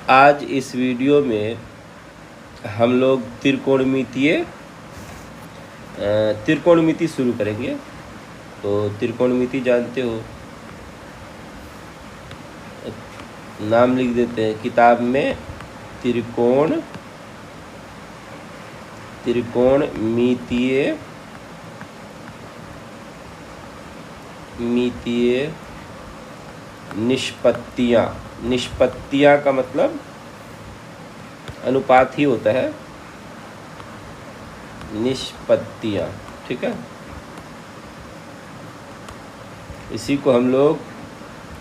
आज इस वीडियो में हम लोग त्रिकोणमिति शुरू करेंगे। तो त्रिकोणमिति जानते हो, नाम लिख देते हैं किताब में, त्रिकोणमितीय निष्पत्तियाँ का मतलब अनुपात ही होता है, निष्पत्तियाँ। ठीक है, इसी को हम लोग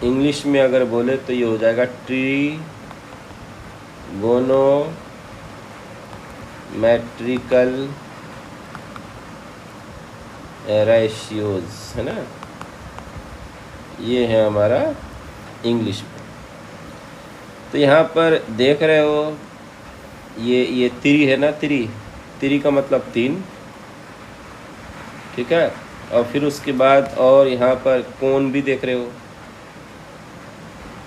इंग्लिश में अगर बोले तो ये हो जाएगा ट्रिगोनोमेट्रिकल रेशियोज, है ना। ये है हमारा इंग्लिश में। तो यहाँ पर देख रहे हो ये त्रि है ना, त्रि का मतलब 3। ठीक है, और फिर उसके बाद और यहाँ पर कोण भी देख रहे हो,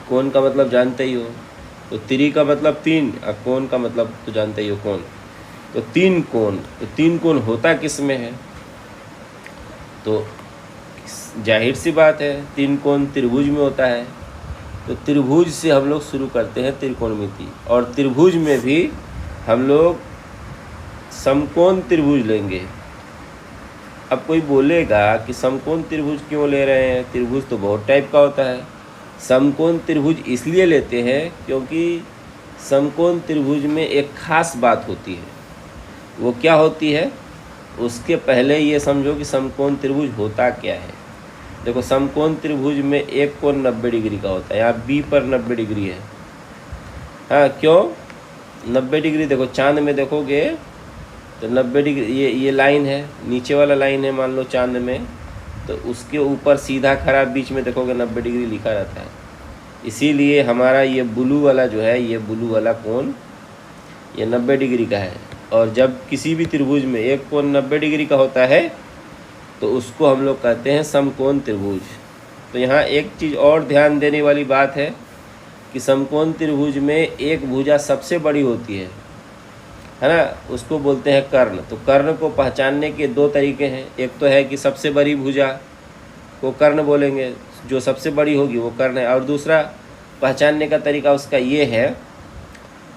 कोण का मतलब जानते ही हो। तो त्रि का मतलब 3 और कोण का मतलब तो जानते ही हो, कोण। तो 3 कोण, तो 3 कोण होता किस में है? तो जाहिर सी बात है 3 कोण त्रिभुज में होता है। तो त्रिभुज से हम लोग शुरू करते हैं त्रिकोणमिति, और त्रिभुज में भी हम लोग समकोण त्रिभुज लेंगे। अब कोई बोलेगा कि समकोण त्रिभुज क्यों ले रहे हैं, त्रिभुज तो बहुत टाइप का होता है। समकोण त्रिभुज इसलिए लेते हैं क्योंकि समकोण त्रिभुज में एक खास बात होती है। वो क्या होती है, उसके पहले ये समझो कि समकोण त्रिभुज होता क्या है। देखो, समकोण त्रिभुज में एक कोण 90 डिग्री का होता है। यहाँ बी पर 90 डिग्री है। हाँ, क्यों 90 डिग्री? देखो चांद में देखोगे तो 90 डिग्री, ये लाइन है, नीचे वाला लाइन है मान लो चांद में, तो उसके ऊपर सीधा खड़ा बीच में देखोगे 90 डिग्री लिखा रहता है। इसीलिए हमारा ये ब्लू वाला जो है, ये ब्लू वाला कोण ये 90 डिग्री का है। और जब किसी भी त्रिभुज में एक कोण 90 डिग्री का होता है तो उसको हम लोग कहते हैं समकोण त्रिभुज। तो यहाँ एक चीज़ और ध्यान देने वाली बात है कि समकोण त्रिभुज में एक भुजा सबसे बड़ी होती है ना, उसको बोलते हैं कर्ण। तो कर्ण को पहचानने के 2 तरीके हैं। एक तो है कि सबसे बड़ी भुजा को कर्ण बोलेंगे, जो सबसे बड़ी होगी वो कर्ण है। और दूसरा पहचानने का तरीका उसका ये है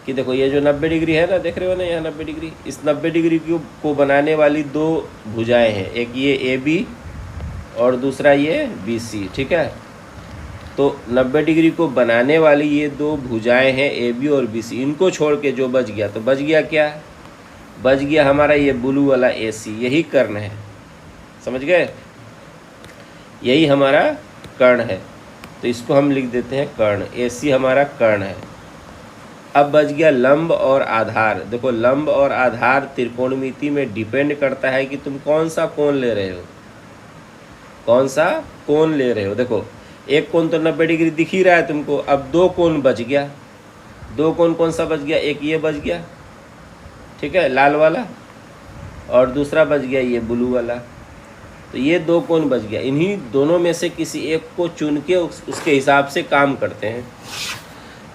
कि देखो ये जो 90 डिग्री है ना, देख रहे हो ना यहाँ 90 डिग्री, इस 90 डिग्री को बनाने वाली 2 भुजाएं हैं, एक ये AB और दूसरा ये BC। ठीक है, तो 90 डिग्री को बनाने वाली ये 2 भुजाएं हैं AB और BC। इनको छोड़ के जो बच गया, तो बच गया क्या? बच गया हमारा ये ब्लू वाला AC, यही कर्ण है। समझ गए? यही हमारा कर्ण है। तो इसको हम लिख देते हैं कर्ण, AC हमारा कर्ण है। अब बच गया लंब और आधार। देखो, लंब और आधार त्रिकोणमिति में डिपेंड करता है कि तुम कौन सा कोण ले रहे हो, कौन सा कोण ले रहे हो। देखो, एक कोण तो 90 डिग्री दिख ही रहा है तुमको। अब 2 कोण बच गया। 2 कोण कौन सा बच गया? एक ये बच गया, ठीक है, लाल वाला, और दूसरा बच गया ये ब्लू वाला। तो ये 2 कोण बच गया। इन्हीं दोनों में से किसी एक को चुन के उसके हिसाब से काम करते हैं।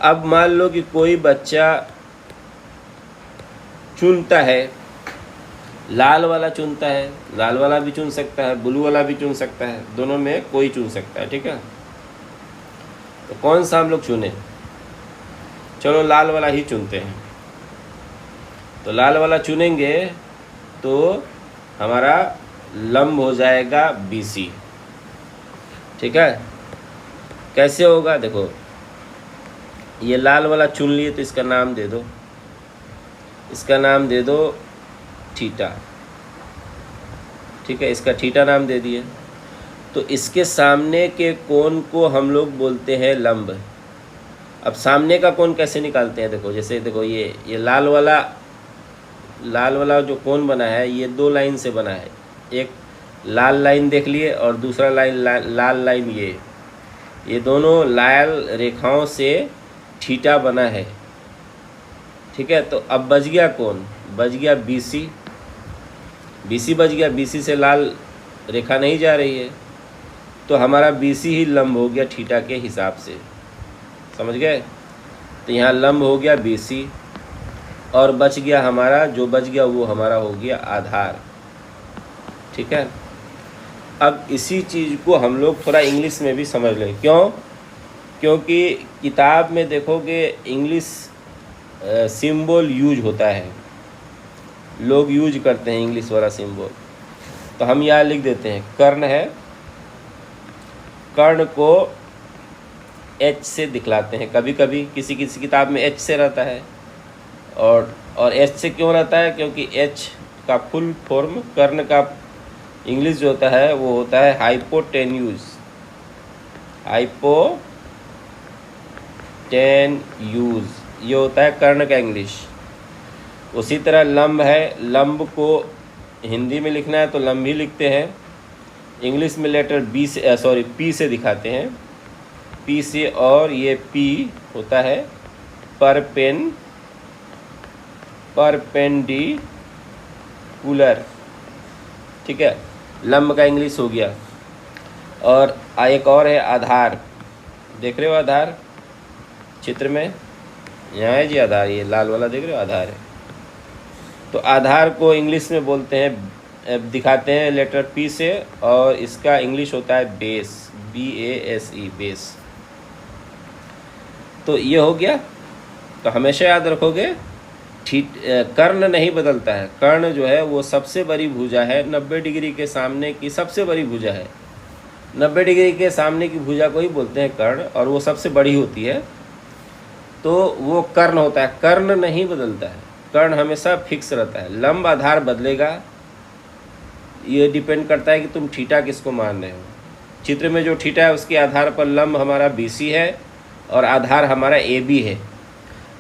अब मान लो कि कोई बच्चा चुनता है, लाल वाला चुनता है, लाल वाला भी चुन सकता है, ब्लू वाला भी चुन सकता है, दोनों में कोई चुन सकता है। ठीक है, तो कौन सा हम लोग चुने? चलो लाल वाला ही चुनते हैं। तो लाल वाला चुनेंगे तो हमारा लंब हो जाएगा BC। ठीक है, कैसे होगा? देखो, ये लाल वाला चुन लिए तो इसका नाम दे दो, इसका नाम दे दो थीटा। ठीक है, इसका थीटा नाम दे दिए। तो इसके सामने के कोण को हम लोग बोलते हैं लंब। अब सामने का कोण कैसे निकालते हैं? देखो, जैसे देखो ये लाल वाला जो कोण बना है, ये 2 लाइन से बना है। एक लाल लाइन देख लिए और दूसरा लाल लाइन ये दोनों लाल रेखाओं से थीटा बना है। ठीक है, तो अब बच गया कौन? बच गया BC। BC बच गया, BC से लाल रेखा नहीं जा रही है, तो हमारा BC ही लंब हो गया थीटा के हिसाब से। समझ गए? तो यहाँ लंब हो गया BC, और बच गया हमारा, जो बच गया वो हमारा हो गया आधार। ठीक है, अब इसी चीज़ को हम लोग थोड़ा इंग्लिश में भी समझ लें। क्यों? क्योंकि किताब में देखोगे इंग्लिश सिंबल यूज होता है, लोग यूज करते हैं इंग्लिश वाला सिंबल। तो हम यहाँ लिख देते हैं कर्ण है, कर्ण को H से दिखलाते हैं। कभी कभी किसी किसी किताब में H से रहता है, और H से क्यों रहता है? क्योंकि H का फुल फॉर्म कर्ण का इंग्लिश जो होता है वो होता है हाइपोटेन्यूज। हाइपोटेन्यूज ये होता है कर्ण का इंग्लिश। उसी तरह लंब है, लंब को हिंदी में लिखना है तो लंब ही लिखते हैं, इंग्लिश में लेटर P से दिखाते हैं, P से। और ये P होता है परपेंडिकुलर। ठीक है, लंब का इंग्लिश हो गया। और एक और है आधार, देख रहे हो आधार चित्र में, यहाँ है जी आधार, ये लाल वाला देख रहे हो आधार है। तो आधार को इंग्लिश में बोलते हैं, दिखाते हैं लेटर P से, और इसका इंग्लिश होता है बेस, BASE बेस। तो ये हो गया। तो हमेशा याद रखोगे कर्ण नहीं बदलता है, कर्ण जो है वो सबसे बड़ी भुजा है, 90 डिग्री के सामने की सबसे बड़ी भुजा है। 90 डिग्री के सामने की भुजा को ही बोलते हैं कर्ण, और वो सबसे बड़ी होती है, तो वो कर्ण होता है। कर्ण नहीं बदलता है, कर्ण हमेशा फिक्स रहता है। लंब आधार बदलेगा, ये डिपेंड करता है कि तुम थीटा किसको मान रहे हो। चित्र में जो थीटा है उसके आधार पर लंब हमारा BC है और आधार हमारा AB है।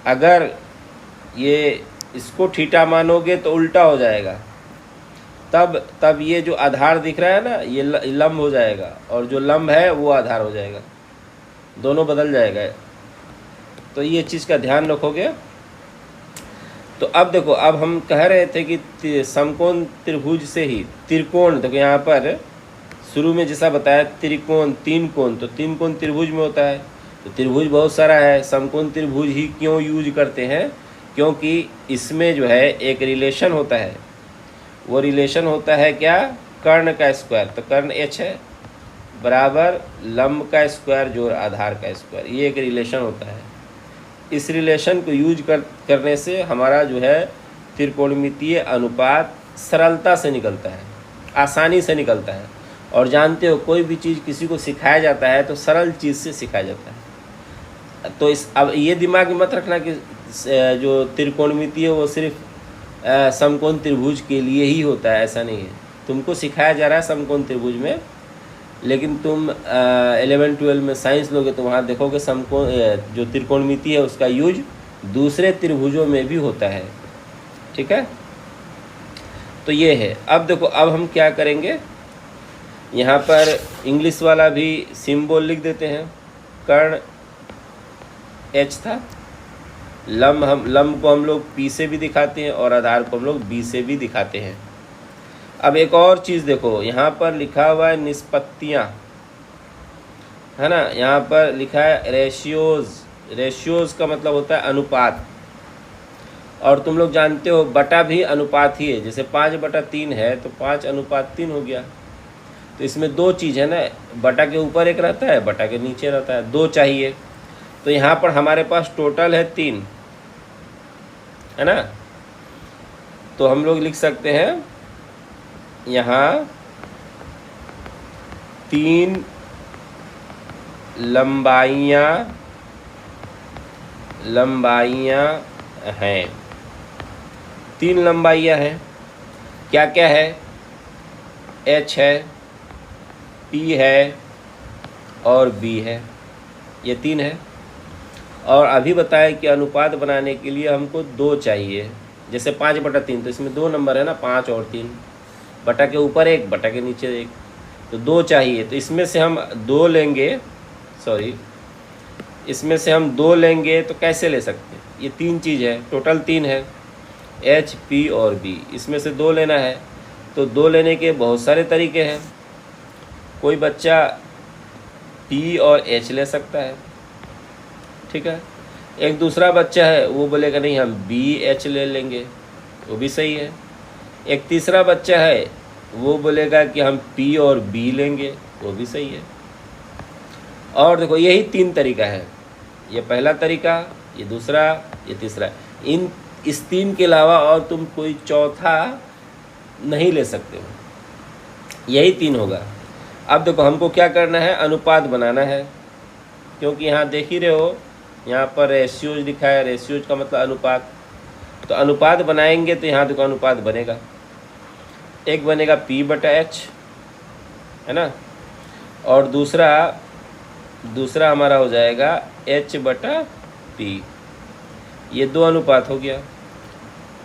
अगर ये इसको थीटा मानोगे तो उल्टा हो जाएगा, तब ये जो आधार दिख रहा है ना ये लंब हो जाएगा, और जो लंब है वो आधार हो जाएगा, दोनों बदल जाएगा। तो ये चीज़ का ध्यान रखोगे। तो अब देखो, अब हम कह रहे थे कि समकोण त्रिभुज से ही त्रिकोण, देखो यहाँ पर शुरू में जैसा बताया त्रिकोण, तीन कोण, तो तीन कोण त्रिभुज में होता है। तो त्रिभुज बहुत सारा है, समकोण त्रिभुज ही क्यों यूज करते हैं? क्योंकि इसमें जो है एक रिलेशन होता है, वो रिलेशन होता है क्या? कर्ण का स्क्वायर। तो कर्ण H है बराबर लंब का स्क्वायर जोड़ आधार का स्क्वायर, ये एक रिलेशन होता है। इस रिलेशन को यूज करने से हमारा जो है त्रिकोणमितीय अनुपात सरलता से निकलता है, आसानी से निकलता है। और जानते हो कोई भी चीज़ किसी को सिखाया जाता है तो सरल चीज़ से सिखाया जाता है। तो अब ये दिमाग में मत रखना कि जो त्रिकोणमितीय वो सिर्फ समकोण त्रिभुज के लिए ही होता है, ऐसा नहीं है। तुमको सिखाया जा रहा है समकोण त्रिभुज में, लेकिन तुम 11-12 में साइंस लोगे तो वहाँ देखोगे समकोण जो त्रिकोणमितीय है उसका यूज दूसरे त्रिभुजों में भी होता है। ठीक है, तो ये है। अब देखो, अब हम क्या करेंगे, यहाँ पर इंग्लिश वाला भी सिंबल लिख देते हैं। कर्ण H था, लंब को हम लोग P से भी दिखाते हैं और आधार को हम लोग B से भी दिखाते हैं। अब एक और चीज़ देखो, यहाँ पर लिखा हुआ है निष्पत्तियाँ, है ना। यहाँ पर लिखा है रेशियोज। रेशियोज का मतलब होता है अनुपात, और तुम लोग जानते हो बटा भी अनुपात ही है। जैसे 5/3 है तो 5:3 हो गया। तो इसमें दो चीज़ है ना, बटा के ऊपर एक रहता है, बटा के नीचे रहता है, दो चाहिए। तो यहाँ पर हमारे पास टोटल है 3, है ना। तो हम लोग लिख सकते हैं यहाँ 3 लंबाइयाँ हैं। 3 लंबाइयाँ हैं, क्या क्या है? H है, P है और B है, ये 3 है। और अभी बताया कि अनुपात बनाने के लिए हमको 2 चाहिए। जैसे 5/3, तो इसमें 2 नंबर है ना, 5 और 3, बटा के ऊपर 1, बटा के नीचे 1, तो 2 चाहिए। तो इसमें से हम 2 लेंगे, इसमें से हम 2 लेंगे तो कैसे ले सकते हैं? ये 3 चीज़ है, टोटल 3 है, H, P और B। इसमें से 2 लेना है, तो 2 लेने के बहुत सारे तरीके हैं। कोई बच्चा P और H ले सकता है, ठीक है। एक दूसरा बच्चा है वो बोलेगा नहीं हम BH ले लेंगे, वो भी सही है। एक तीसरा बच्चा है वो बोलेगा कि हम P और B लेंगे, वो भी सही है। और देखो यही 3 तरीका है, ये पहला तरीका, ये दूसरा, ये तीसरा। इस 3 के अलावा और तुम कोई चौथा नहीं ले सकते हो, यही 3 होगा। अब देखो हमको क्या करना है, अनुपात बनाना है, क्योंकि यहाँ देख ही रहे हो यहाँ पर रेशियोज लिखा है, रेशियोज का मतलब अनुपात। तो अनुपात बनाएंगे तो यहाँ देखो अनुपात बनेगा, एक बनेगा P/H, है ना, और दूसरा हमारा हो जाएगा H/P। ये 2 अनुपात हो गया।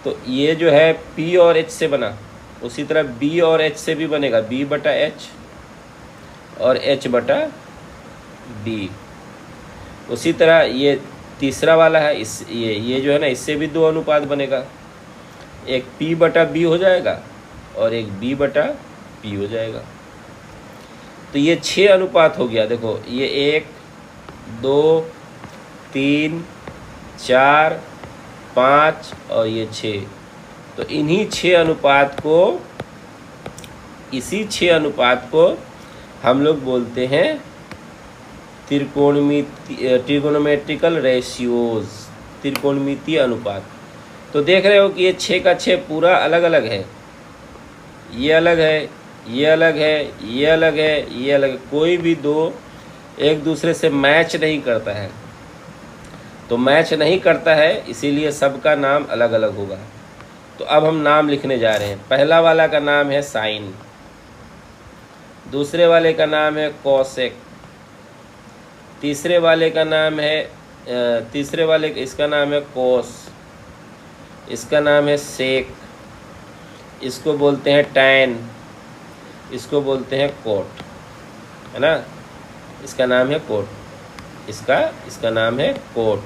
तो ये जो है P और H से बना, उसी तरह B और H से भी बनेगा, B/H और H/B। उसी तरह ये तीसरा वाला है, ये जो है ना, इससे भी 2 अनुपात बनेगा, एक P/B हो जाएगा और एक B/P हो जाएगा। तो ये 6 अनुपात हो गया। देखो ये 1 2 3 4 5 और ये 6। तो इन्हीं 6 अनुपात को, इसी 6 अनुपात को हम लोग बोलते हैं ट्रिगोनोमेट्रिकल रेशियोज, त्रिकोणमितीय अनुपात। तो देख रहे हो कि ये 6 का 6 पूरा अलग अलग है, ये अलग है, ये अलग है, ये अलग है, ये अलग है। कोई भी 2 एक दूसरे से मैच नहीं करता है। तो मैच नहीं करता है इसीलिए सबका नाम अलग अलग होगा। तो अब हम नाम लिखने जा रहे हैं। पहला वाला का नाम है साइन, दूसरे वाले का नाम है कोसेक, तीसरे वाले का नाम है इसका नाम है कोस, इसका नाम है सेक, इसको बोलते हैं टैन, इसको बोलते हैं कोट, है ना, इसका नाम है कोट, इसका नाम है कोट।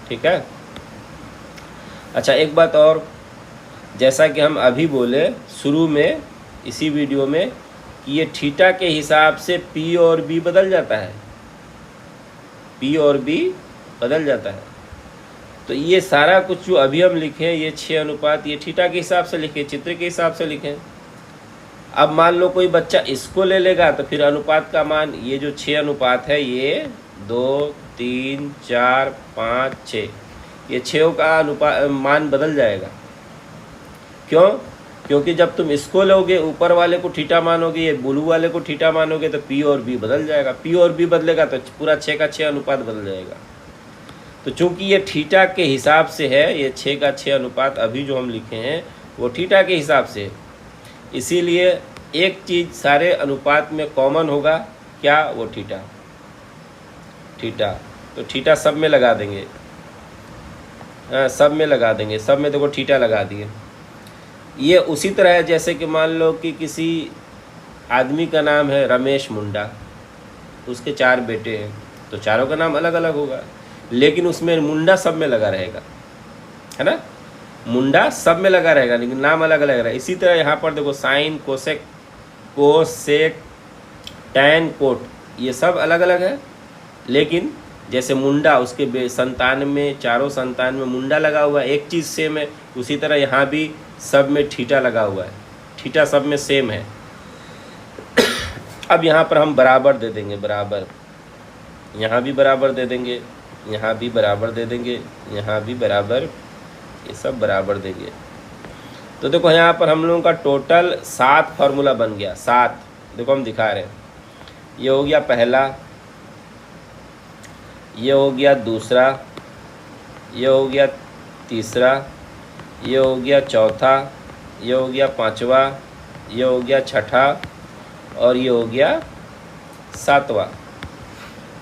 ठीक है। अच्छा एक बात और, जैसा कि हम अभी बोले शुरू में इसी वीडियो में कि ये थीटा के हिसाब से P और B बदल जाता है, P और B बदल जाता है। तो ये सारा कुछ जो अभी हम लिखे, ये 6 अनुपात, ये थीटा के हिसाब से लिखे, चित्र के हिसाब से लिखें। अब मान लो कोई बच्चा इसको ले लेगा तो फिर अनुपात का मान, ये जो 6 अनुपात है, ये 2 3 4 5 6, ये 6 का मान बदल जाएगा। क्यों? क्योंकि जब तुम इसको लोगे, ऊपर वाले को थीटा मानोगे, ये ब्लू वाले को थीटा मानोगे, तो P और B बदल जाएगा। P और B बदलेगा तो पूरा 6 का 6 अनुपात बदल जाएगा। तो चूंकि ये थीटा के हिसाब से है, ये 6 का 6 अनुपात अभी जो हम लिखे हैं वो थीटा के हिसाब से है, इसीलिए एक चीज़ सारे अनुपात में कॉमन होगा, क्या? वो थीटा। तो थीटा सब में लगा देंगे, हाँ सब में लगा देंगे, सब में देखो थीटा लगा दिए। ये उसी तरह है जैसे कि मान लो कि किसी आदमी का नाम है रमेश मुंडा, उसके 4 बेटे हैं, तो चारों का नाम अलग अलग होगा, लेकिन उसमें मुंडा सब में लगा रहेगा, है ना, मुंडा सब में लगा रहेगा, लेकिन नाम अलग अलग रहेगा। इसी तरह यहाँ पर देखो साइन, कोसेक, कोस, सेक, टैन, कोट, ये सब अलग अलग है, लेकिन जैसे मुंडा उसके संतान में, चारों संतान में मुंडा लगा हुआ है, एक चीज़ सेम है, उसी तरह यहाँ भी सब में थीटा लगा हुआ है, थीटा सब में सेम है। अब यहाँ पर हम बराबर दे देंगे, बराबर, यहाँ भी बराबर दे देंगे, यहाँ भी बराबर दे देंगे, यहाँ भी बराबर, ये सब बराबर देंगे। तो देखो यहाँ पर हम लोगों का टोटल 7 फार्मूला बन गया, 7। देखो हम दिखा रहे हैं, ये हो गया पहला, ये हो गया दूसरा, ये हो गया तीसरा, ये हो गया चौथा, ये हो गया पांचवा, ये हो गया छठा और ये हो गया 7वां।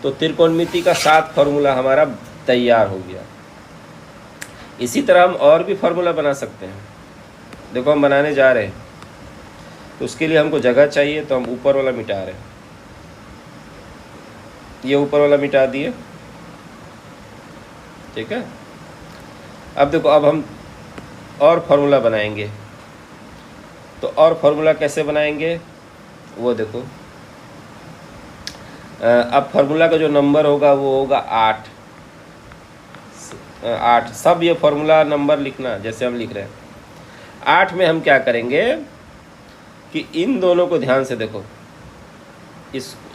तो त्रिकोणमिति का 7 फार्मूला हमारा तैयार हो गया। इसी तरह हम और भी फार्मूला बना सकते हैं। देखो हम बनाने जा रहे हैं, तो उसके लिए हमको जगह चाहिए, तो हम ऊपर वाला मिटा रहे हैं, ये ऊपर वाला मिटा दिए। ठीक है। अब देखो, अब हम और फार्मूला बनाएंगे। तो और फार्मूला कैसे बनाएंगे वो देखो। अब फार्मूला का जो नंबर होगा वो होगा 8। 8 सब ये फॉर्मूला नंबर लिखना जैसे हम लिख रहे हैं। 8 में हम क्या करेंगे कि इन दोनों को ध्यान से देखो,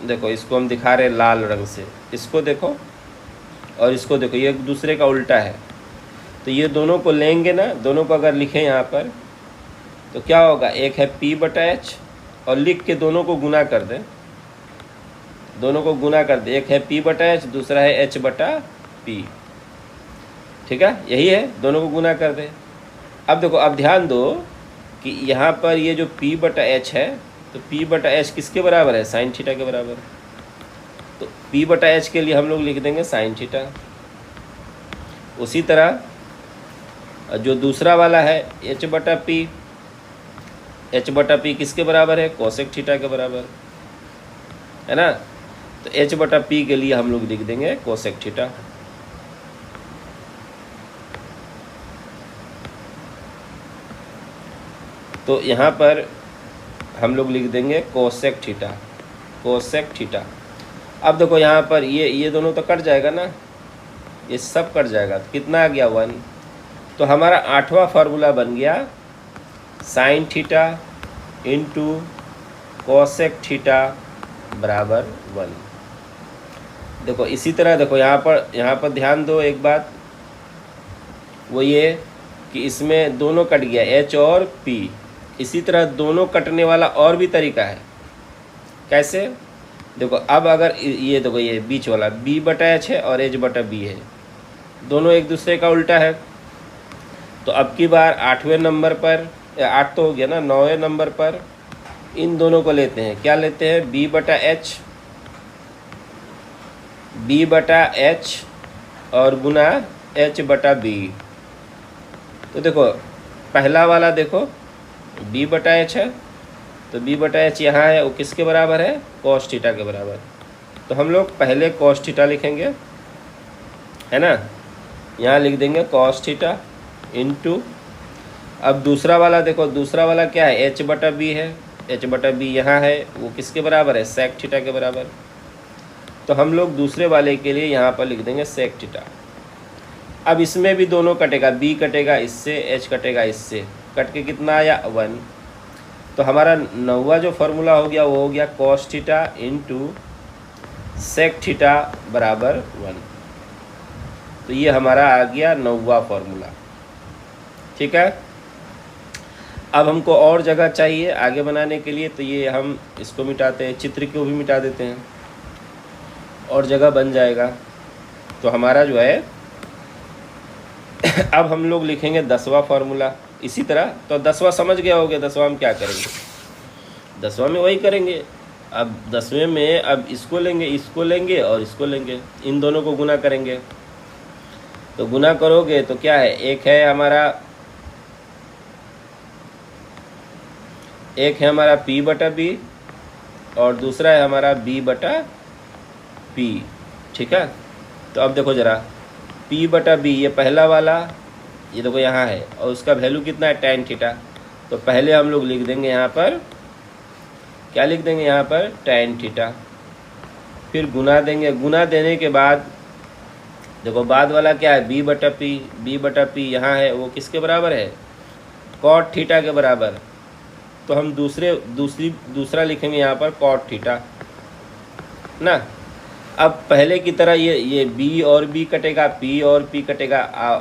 देखो इसको हम दिखा रहे हैं लाल रंग से, इसको देखो और इसको देखो, ये एक दूसरे का उल्टा है। तो ये दोनों को लेंगे ना, दोनों को अगर लिखें यहाँ पर तो क्या होगा, एक है P/H और लिख के दोनों को गुना कर दें, दोनों को गुना कर दे, एक है P/H दूसरा है H/P, ठीक है, यही है, दोनों को गुना कर दे। अब देखो, अब ध्यान दो कि यहाँ पर ये जो P/H है तो P/H किसके बराबर है, साइन थीटा के बराबर। तो P/H के लिए हम लोग लिख देंगे साइन थीटा। उसी तरह जो दूसरा वाला है H/P, H/P किसके बराबर है, कोसेक थीटा के बराबर है ना। तो H/P के लिए हम लोग लिख देंगे कोसेक थीटा। तो यहाँ पर हम लोग लिख देंगे कोसेक थीटा, कोसेक थीटा। अब देखो यहाँ पर ये दोनों तो कट जाएगा ना, ये सब कट जाएगा, तो कितना आ गया 1। तो हमारा 8वां फार्मूला बन गया sine theta into cosec theta बराबर 1। देखो इसी तरह देखो यहाँ पर ध्यान दो एक बात, वो ये कि इसमें दोनों कट गया H और P। इसी तरह दोनों कटने वाला और भी तरीका है। कैसे, देखो अब अगर ये देखो ये बीच वाला B/H है और H/B है, दोनों एक दूसरे का उल्टा है। तो अब की बार 8वें नंबर पर, 8 तो हो गया ना, 9वें नंबर पर इन दोनों को लेते हैं। क्या लेते हैं, B/H और गुना H/B। तो देखो पहला वाला देखो B/H है, तो B/H यहाँ है, वो किसके बराबर है, cos थीटा के बराबर। तो हम लोग पहले cos थीटा लिखेंगे, है ना, यहाँ लिख देंगे cos थीटा इंटू, अब दूसरा वाला देखो, दूसरा वाला क्या है, H/B है, H/B यहाँ है, वो किसके बराबर है, sec थीटा के बराबर। तो हम लोग दूसरे वाले के लिए यहाँ पर लिख देंगे sec थीटा। अब इसमें भी दोनों कटेगा, B कटेगा इससे, H कटेगा इससे, कट के कितना आया 1। तो हमारा 9वां जो फार्मूला हो गया वो हो गया cos theta into sec theta बराबर 1। तो ये हमारा आ गया 9वां फार्मूला, ठीक है। अब हमको और जगह चाहिए आगे बनाने के लिए, तो ये हम इसको मिटाते हैं, चित्र को भी मिटा देते हैं और जगह बन जाएगा। तो हमारा जो है अब हम लोग लिखेंगे 10वां फार्मूला इसी तरह। तो 10वां समझ गया होगा, 10वां हम क्या करेंगे, 10वां में वही करेंगे। अब 10वें में अब इसको लेंगे और इसको लेंगे, इन दोनों को गुना करेंगे। तो गुना करोगे तो क्या है, एक है हमारा P/B और दूसरा है हमारा B/P, ठीक है। तो अब देखो ज़रा P/B, ये पहला वाला, ये देखो यहाँ है, और उसका वैल्यू कितना है, tan थीटा। तो पहले हम लोग लिख देंगे यहाँ पर, क्या लिख देंगे यहाँ पर, tan थीटा। फिर गुना देंगे, गुना देने के बाद देखो बाद वाला क्या है, B/P यहाँ है, वो किसके बराबर है, cot थीटा के बराबर। तो हम दूसरा लिखेंगे यहाँ पर cot थीटा ना। अब पहले की तरह ये B और B कटेगा, P और P कटेगा,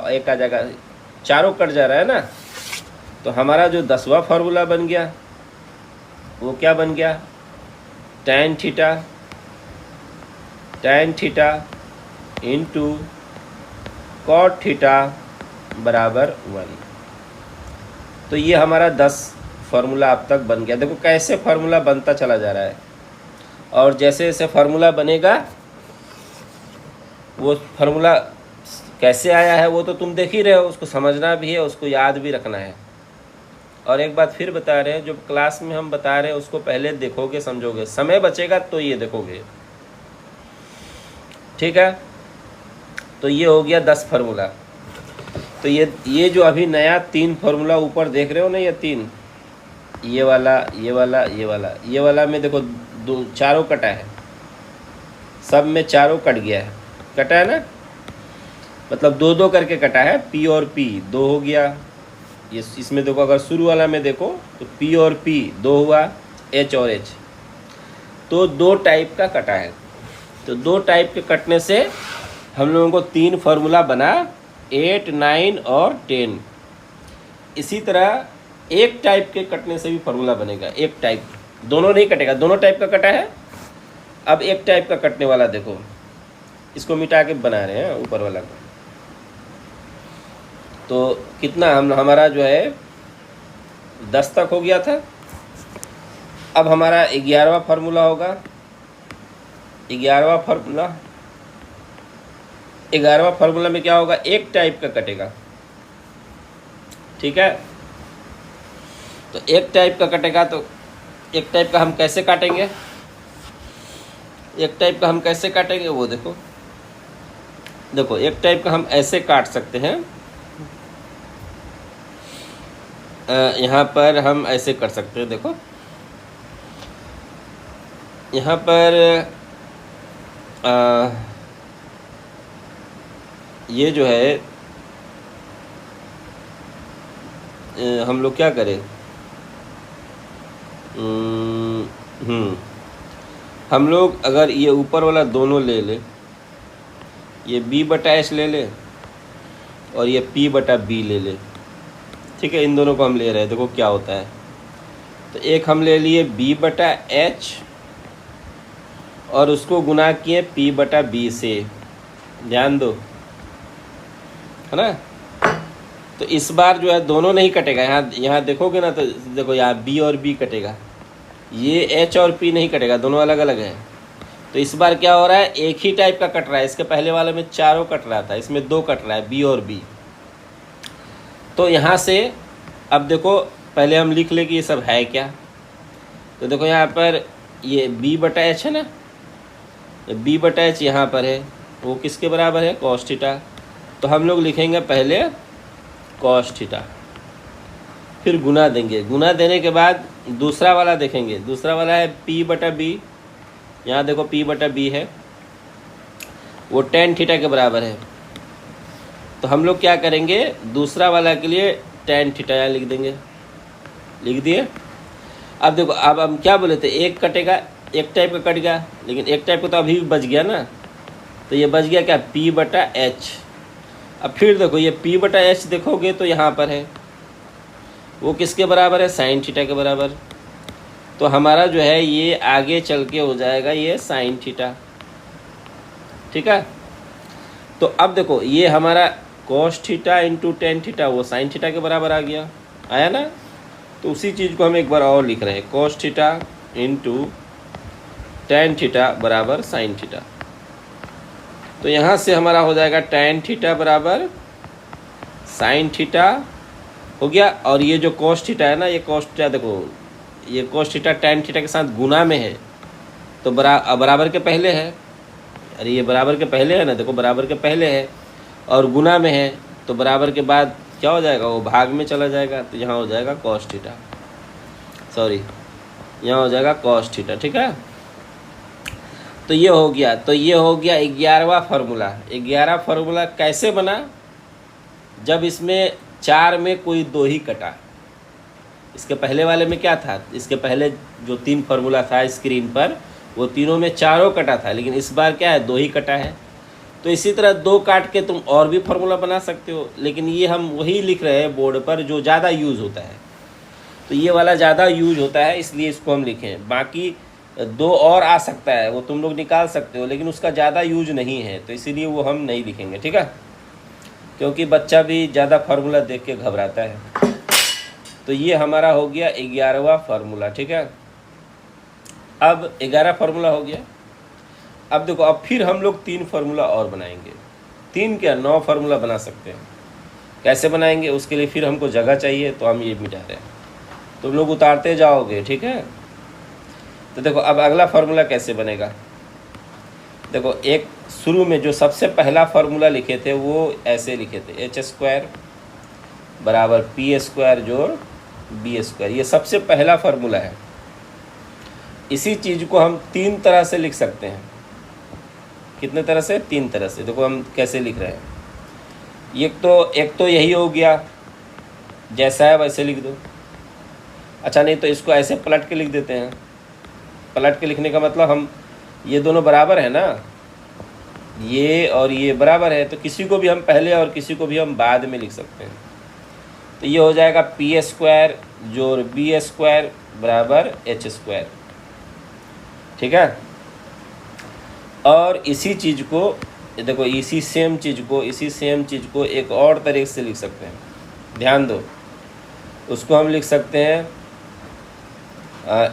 एक आ जाएगा, चारों कट जा रहा है ना। तो हमारा जो 10वां फार्मूला बन गया वो क्या बन गया, tan theta into cot theta बराबर 1। तो ये हमारा 10 फार्मूला अब तक बन गया। देखो कैसे फार्मूला बनता चला जा रहा है, और जैसे जैसे फार्मूला बनेगा, वो फार्मूला कैसे आया है वो तो तुम देख ही रहे हो, उसको समझना भी है, उसको याद भी रखना है। और एक बात फिर बता रहे हैं, जो क्लास में हम बता रहे हैं उसको पहले देखोगे, समझोगे, समय बचेगा तो ये देखोगे, ठीक है। तो ये हो गया 10 फार्मूला। तो ये जो अभी नया 3 फार्मूला ऊपर देख रहे हो ना, ये 3, ये वाला में देखो चारों कटा है, सब में चारों कट गया है, कटा है ना। मतलब दो दो करके कटा है, P और P दो हो गया। ये इसमें देखो, अगर शुरू वाला में देखो तो P और P दो हुआ, H और H, तो दो टाइप का कटा है। तो दो टाइप के कटने से हम लोगों को तीन फार्मूला बना, 8, 9 और 10। इसी तरह एक टाइप के कटने से भी फार्मूला बनेगा, एक टाइप, दोनों नहीं कटेगा, दोनों टाइप का कटा है। अब एक टाइप का कटने वाला देखो, इसको मिटा के बना रहे हैं ऊपर वाला को। तो कितना हमारा जो है 10 तक हो गया था। अब हमारा 11वां फार्मूला होगा। 11वां फार्मूला में क्या होगा, एक टाइप का कटेगा, ठीक है। तो एक टाइप का कटेगा, तो एक टाइप का हम कैसे काटेंगे, एक टाइप का हम कैसे काटेंगे वो देखो। देखो एक टाइप का हम ऐसे काट सकते हैं, यहाँ पर हम ऐसे कर सकते हैं। देखो यहाँ पर ये जो है हम लोग क्या करें, हम लोग अगर ये ऊपर वाला दोनों ले ले, ये B/H ले ले और ये P/B ले ले, ठीक है। इन दोनों को हम ले रहे हैं, देखो क्या होता है। तो एक हम ले लिए B/H और उसको गुना किए P/B से, ध्यान दो, है ना। तो इस बार जो है दोनों नहीं कटेगा, यहाँ देखोगे ना, तो देखो यहाँ B और B कटेगा, ये H और P नहीं कटेगा, दोनों अलग अलग है। तो इस बार क्या हो रहा है, एक ही टाइप का कट रहा है। इसके पहले वाले में चारों कट रहा था, इसमें दो कट रहा है, B और B। तो यहाँ से अब देखो, पहले हम लिख ले कि ये सब है क्या। तो देखो यहाँ पर ये B/H है ना, B/H यहाँ पर है, वो किसके बराबर है, cos थीटा। तो हम लोग लिखेंगे पहले cos थीटा, फिर गुना देंगे, गुना देने के बाद दूसरा वाला देखेंगे, दूसरा वाला है P/B। यहाँ देखो P/B है, वो tan थीटा के बराबर है। तो हम लोग क्या करेंगे, दूसरा वाला के लिए tan थीटा यहाँ लिख देंगे, लिख दिए। अब देखो, अब हम क्या बोले थे, एक कटेगा, एक टाइप का कट गया, लेकिन एक टाइप का तो अभी भी बच गया ना। तो ये बच गया क्या, P/H। अब फिर देखो ये P/H देखोगे तो यहाँ पर है, वो किसके बराबर है, sin थीटा के बराबर। तो हमारा जो है ये आगे चल के हो जाएगा ये sin थीटा, ठीक है। तो अब देखो ये हमारा cos theta into tan theta, वो sin थीटा के बराबर आ गया, आया ना। तो उसी चीज़ को हम एक बार और लिख रहे हैं, cos theta into tan theta बराबर sin थीटा। तो यहाँ से हमारा हो जाएगा tan थीटा बराबर sin थीटा हो गया। और ये जो cos थीटा है ना, ये cos थीटा देखो, ये cos थीटा tan थीटा के साथ गुना में है, तो बराबर के पहले है। अरे ये बराबर के पहले है ना, देखो बराबर के पहले है और गुना में है, तो बराबर के बाद क्या हो जाएगा, वो भाग में चला जाएगा। तो यहाँ हो जाएगा cos थीटा, सॉरी यहाँ हो जाएगा cos थीटा, ठीक है। तो ये हो गया, तो ये हो गया 11वां फार्मूला। 11वां फार्मूला कैसे बना, जब इसमें चार में कोई दो ही कटा। इसके पहले वाले में क्या था, इसके पहले जो तीन फार्मूला था स्क्रीन पर, वो तीनों में चारों कटा था, लेकिन इस बार क्या है, दो ही कटा है। तो इसी तरह दो काट के तुम और भी फार्मूला बना सकते हो, लेकिन ये हम वही लिख रहे हैं बोर्ड पर जो ज़्यादा यूज़ होता है। तो ये वाला ज़्यादा यूज होता है, इसलिए इसको हम लिखें। बाकी दो और आ सकता है, वो तुम लोग निकाल सकते हो, लेकिन उसका ज़्यादा यूज नहीं है, तो इसीलिए वो हम नहीं लिखेंगे, ठीक है। क्योंकि बच्चा भी ज़्यादा फार्मूला देख के घबराता है। तो ये हमारा हो गया 11वां फार्मूला, ठीक है। अब 11 फार्मूला हो गया। अब देखो, अब फिर हम लोग 3 फार्मूला और बनाएंगे। 3 क्या 9 फार्मूला बना सकते हैं। कैसे बनाएंगे, उसके लिए फिर हमको जगह चाहिए, तो हम ये मिटा रहे हैं। तुम लोग उतारते जाओगे, ठीक है। तो देखो अब अगला फार्मूला कैसे बनेगा। देखो एक शुरू में जो सबसे पहला फार्मूला लिखे थे वो ऐसे लिखे थे, h² बराबर p² जोड़ b²। ये सबसे पहला फार्मूला है। इसी चीज़ को हम 3 तरह से लिख सकते हैं। कितने तरह से, 3 तरह से। देखो हम कैसे लिख रहे हैं। एक तो यही हो गया, जैसा है वैसे लिख दो। अच्छा नहीं तो इसको ऐसे पलट के लिख देते हैं। पलट के लिखने का मतलब हम ये दोनों बराबर है ना, ये और ये बराबर है, तो किसी को भी हम पहले और किसी को भी हम बाद में लिख सकते हैं। तो ये हो जाएगा पी स्क्वायर जोड़ बी स्क्वायर बराबर एच स्क्वायर। ठीक है। और इसी चीज़ को देखो, इसी सेम चीज़ को एक और तरीके से लिख सकते हैं, ध्यान दो। उसको हम लिख सकते हैं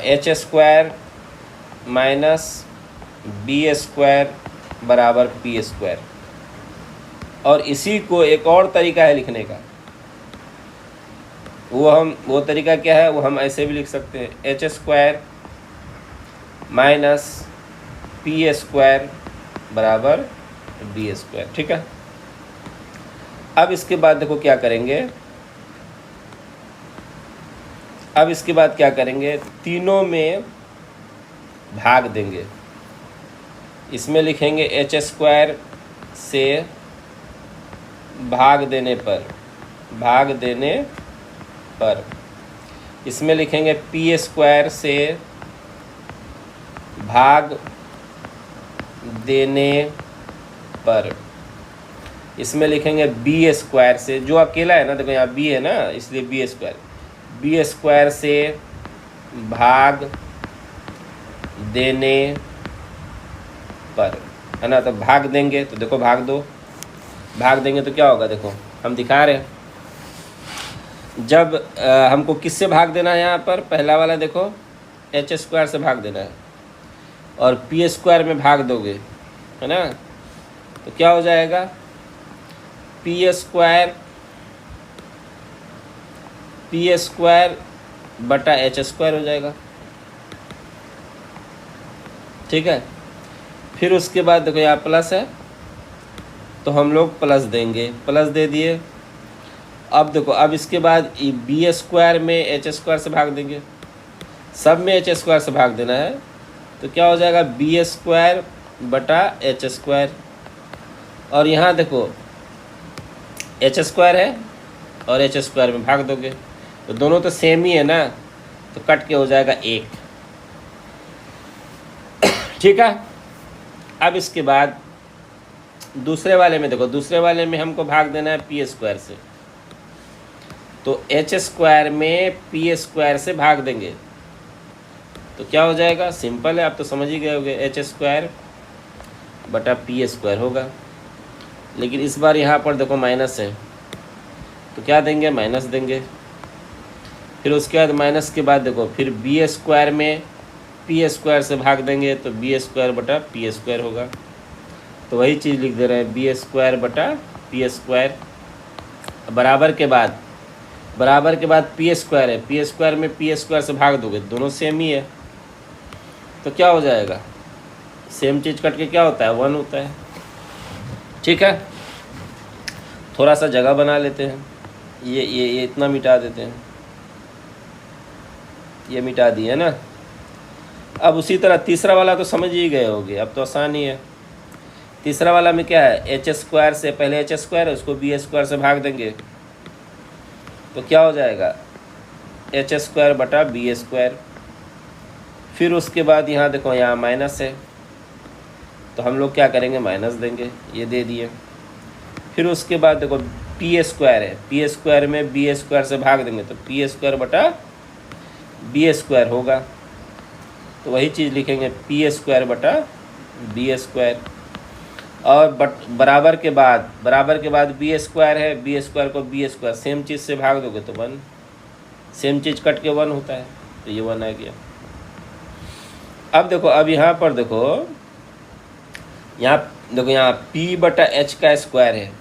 H square minus B square बराबर पी स्क्वायर। और इसी को एक और तरीका है लिखने का, वो तरीका क्या है, वो हम ऐसे भी लिख सकते हैं, H square minus P square बराबर बी स्क्वायर। ठीक है। अब इसके बाद देखो क्या करेंगे, तीनों में भाग देंगे। इसमें लिखेंगे एच स्क्वायर से भाग देने पर, इसमें लिखेंगे पी स्क्वायर से भाग देने पर, इसमें लिखेंगे बी स्क्वायर से, जो अकेला है ना, देखो यहाँ बी है ना इसलिए बी स्क्वायर से भाग देने पर, है ना। तो भाग देंगे तो देखो भाग देंगे तो क्या होगा, देखो हम दिखा रहे हैं। जब हमको किससे भाग देना है, यहाँ पर पहला वाला देखो एच स्क्वायर से भाग देना है, और पी स्क्वायर में भाग दोगे, है ना, तो क्या हो जाएगा, पी स्क्वायर बटा एच स्क्वायर हो जाएगा। ठीक है। फिर उसके बाद देखो यहाँ प्लस है तो हम लोग प्लस देंगे, प्लस दे दिए। अब देखो, अब इसके बाद बी स्क्वायर में एच स्क्वायर से भाग देंगे, सब में एच स्क्वायर से भाग देना है, तो क्या हो जाएगा, बी स्क्वायर बटा एच स्क्वायर। और यहाँ देखो एच स्क्वायर है और एच स्क्वायर में भाग दोगे, तो दोनों तो सेम ही है ना, तो कट के हो जाएगा 1। ठीक है। अब इसके बाद दूसरे वाले में देखो, दूसरे वाले में हमको भाग देना है पी स्क्वायर से, तो एच स्क्वायर में पी स्क्वायर से भाग देंगे, तो क्या हो जाएगा, सिंपल है, आप तो समझ ही गए होंगे, एच स्क्वायर बटा पी स्क्वायर होगा। लेकिन इस बार यहाँ पर देखो माइनस है, तो क्या देंगे, माइनस देंगे। फिर उसके बाद माइनस के बाद देखो, फिर बी स्क्वायर में पी स्क्वायर से भाग देंगे, तो बी स्क्वायर बटा पी स्क्वायर होगा। तो वही चीज़ लिख दे रहे हैं, बी स्क्वायर बटा पी स्क्वायर बराबर के बाद पी स्क्वायर है, पी स्क्वायर में पी स्क्वायर से भाग दोगे, दोनों सेम ही है, तो क्या हो जाएगा, सेम चीज़ कट के क्या होता है, 1 होता है। ठीक है। थोड़ा सा जगह बना लेते हैं, ये इतना मिटा देते हैं, ये मिटा दिया ना। अब उसी तरह तीसरा वाला तो समझ ही गए होगे, अब तो आसान ही है। तीसरा वाला में क्या है, एच स्क्वायर से, पहले एच स्क्वायर है उसको बी स्क्वायर से भाग देंगे, तो क्या हो जाएगा, एच स्क्वायर बटा बी स्क्वायर। फिर उसके बाद यहाँ देखो, यहाँ माइनस है, तो हम लोग क्या करेंगे, माइनस देंगे, ये दे दिए। फिर उसके बाद देखो पी स्क्वायर है, पी स्क्वायर में बी स्क्वायर से भाग देंगे, तो पी स्क्वायर बटा बी स्क्वायर होगा, तो वही चीज़ लिखेंगे, पी स्क्वायर बटा बी स्क्वायर। और बराबर के बाद बी स्क्वायर है, बी स्क्वायर को बी स्क्वायर सेम चीज़ से भाग दोगे तो 1, सेम चीज़ कट के 1 होता है, तो ये 1 आ गया। अब देखो, अब यहाँ पर देखो, यहाँ p बटा h का स्क्वायर है,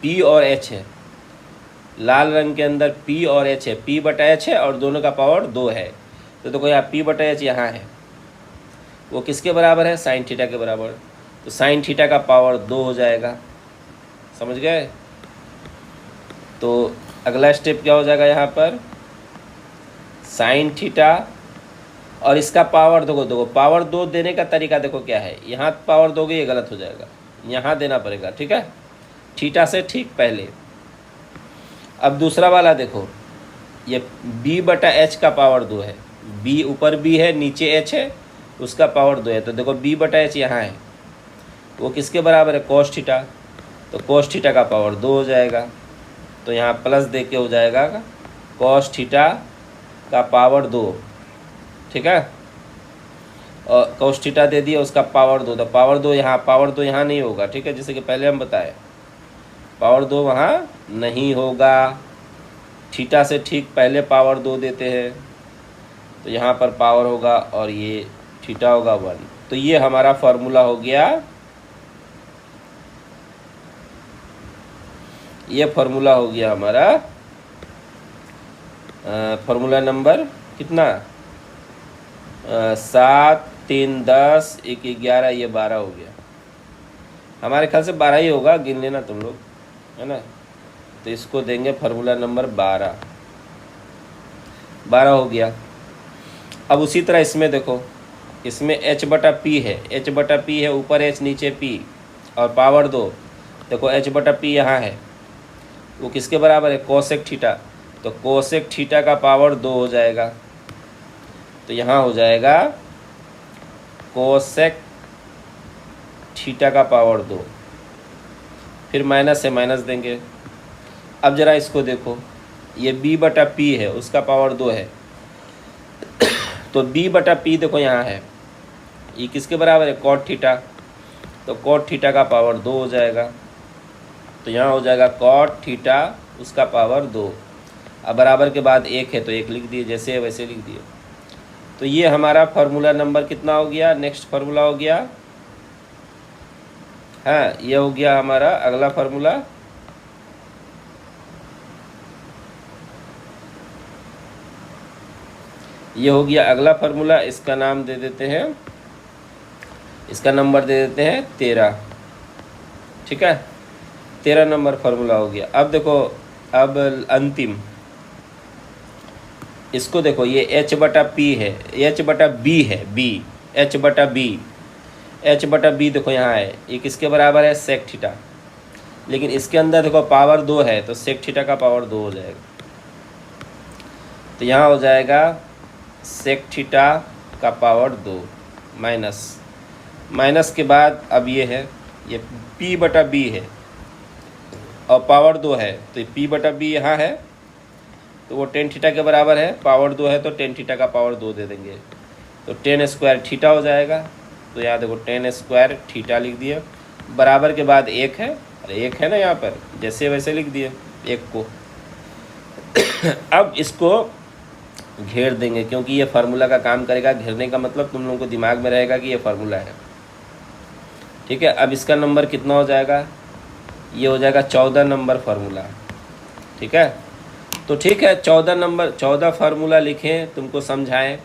p और h है, लाल रंग के अंदर p और h है, p बटा h है और दोनों का पावर 2 है। तो देखो यहाँ p बटा h यहाँ है, वो किसके बराबर है, साइन थीटा के बराबर, तो साइन थीटा का पावर 2 हो जाएगा। समझ गए। तो अगला स्टेप क्या हो जाएगा, यहाँ पर साइन थीटा और इसका पावर देखो पावर 2 देने का तरीका देखो क्या है, यहाँ पावर दोगे ये गलत हो जाएगा, यहाँ देना पड़ेगा। ठीक है। थीटा से ठीक पहले। अब दूसरा वाला देखो, ये b बटा एच का पावर 2 है, b ऊपर b है नीचे h है, उसका पावर 2 है। तो देखो b बटा एच यहाँ है, वो किसके बराबर है, कॉस थीटा। तो कॉस थीटा का पावर 2 हो जाएगा, तो यहाँ प्लस दे के हो जाएगा कॉस थीटा का पावर 2, ठीक है। और कॉस थीटा दे दिया, उसका पावर 2, तो पावर 2 यहाँ नहीं होगा, ठीक है, जैसे कि पहले हम बताए पावर 2 वहाँ नहीं होगा। थीटा से ठीक पहले पावर 2 देते हैं, तो यहाँ पर पावर होगा और ये थीटा होगा 1। तो ये हमारा फॉर्मूला हो गया, ये फॉर्मूला हो गया हमारा फॉर्मूला नंबर कितना, 7 3 10 1 11, ये 12 हो गया। हमारे ख्याल से 12 ही होगा, गिन लेना तुम लोग, है ना। तो इसको देंगे फॉर्मूला नंबर 12 हो गया। अब उसी तरह इसमें देखो, इसमें h बटा पी है, h बटा पी है, ऊपर h नीचे p और पावर 2। देखो h बटा पी यहाँ है, वो किसके बराबर है, कोसेक थीटा। तो कोसेक थीटा का पावर 2 हो जाएगा, तो यहाँ हो जाएगा कोसेक थीटा का पावर 2, फिर माइनस से माइनस देंगे। अब जरा इसको देखो, ये b बटा पी है, उसका पावर 2 है, तो b बटा पी देखो यहाँ है, ये किसके बराबर है, कॉट थीटा। तो कॉट थीटा का पावर 2 हो जाएगा, तो यहाँ हो जाएगा कॉट थीटा उसका पावर 2। अब बराबर के बाद 1 है तो 1 लिख दिए, जैसे है वैसे लिख दिए। तो ये हमारा फार्मूला नंबर कितना हो गया, नेक्स्ट फार्मूला हो गया, हाँ ये हो गया हमारा अगला फार्मूला। ये हो गया अगला फार्मूला, इसका नाम दे देते हैं, इसका नंबर दे देते हैं 13, ठीक है। 13 नंबर फार्मूला हो गया। अब देखो, अब अंतिम इसको देखो, ये h बटा पी है, h बटा बी है, b h बटा बी देखो यहाँ है, ये किसके बराबर है, सेक थीटा। लेकिन इसके अंदर देखो पावर 2 है, तो सेक थीटा का पावर 2 हो जाएगा। तो यहाँ हो जाएगा सेक थीटा का पावर 2 माइनस के बाद अब ये है, ये p बटा बी है और पावर 2 है, तो p बटा बी यहाँ है, तो वो टेन थीटा के बराबर है, पावर 2 है तो टेन थीटा का पावर 2 दे देंगे, तो टेन स्क्वायर थीटा हो जाएगा। तो यहाँ देखो टेन स्क्वायर थीटा लिख दिए, बराबर के बाद 1 है, अरे 1 है ना यहाँ पर, जैसे वैसे लिख दिए 1 को। अब इसको घेर देंगे, क्योंकि ये फार्मूला का काम करेगा। घेरने का मतलब तुम लोगों को दिमाग में रहेगा कि ये फार्मूला है, ठीक है। अब इसका नंबर कितना हो जाएगा, ये हो जाएगा 14 नंबर फार्मूला, ठीक है। तो ठीक है, 14 फार्मूला लिखें, तुमको समझाएं।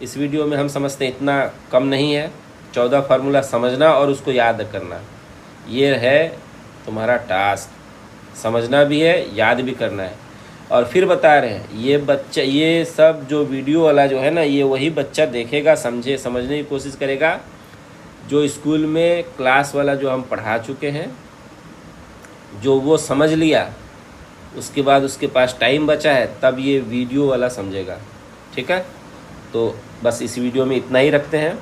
इस वीडियो में हम समझते हैं इतना कम नहीं है, 14 फार्मूला समझना और उसको याद करना, ये है तुम्हारा टास्क। समझना भी है, याद भी करना है। और फिर बता रहे हैं, ये बच्चा, ये सब जो वीडियो वाला जो है ना, ये वही बच्चा देखेगा, समझने की कोशिश करेगा जो स्कूल में क्लास वाला जो हम पढ़ा चुके हैं, जो वो समझ लिया, उसके बाद उसके पास टाइम बचा है, तब ये वीडियो वाला समझेगा, ठीक है। तो बस इस वीडियो में इतना ही रखते हैं।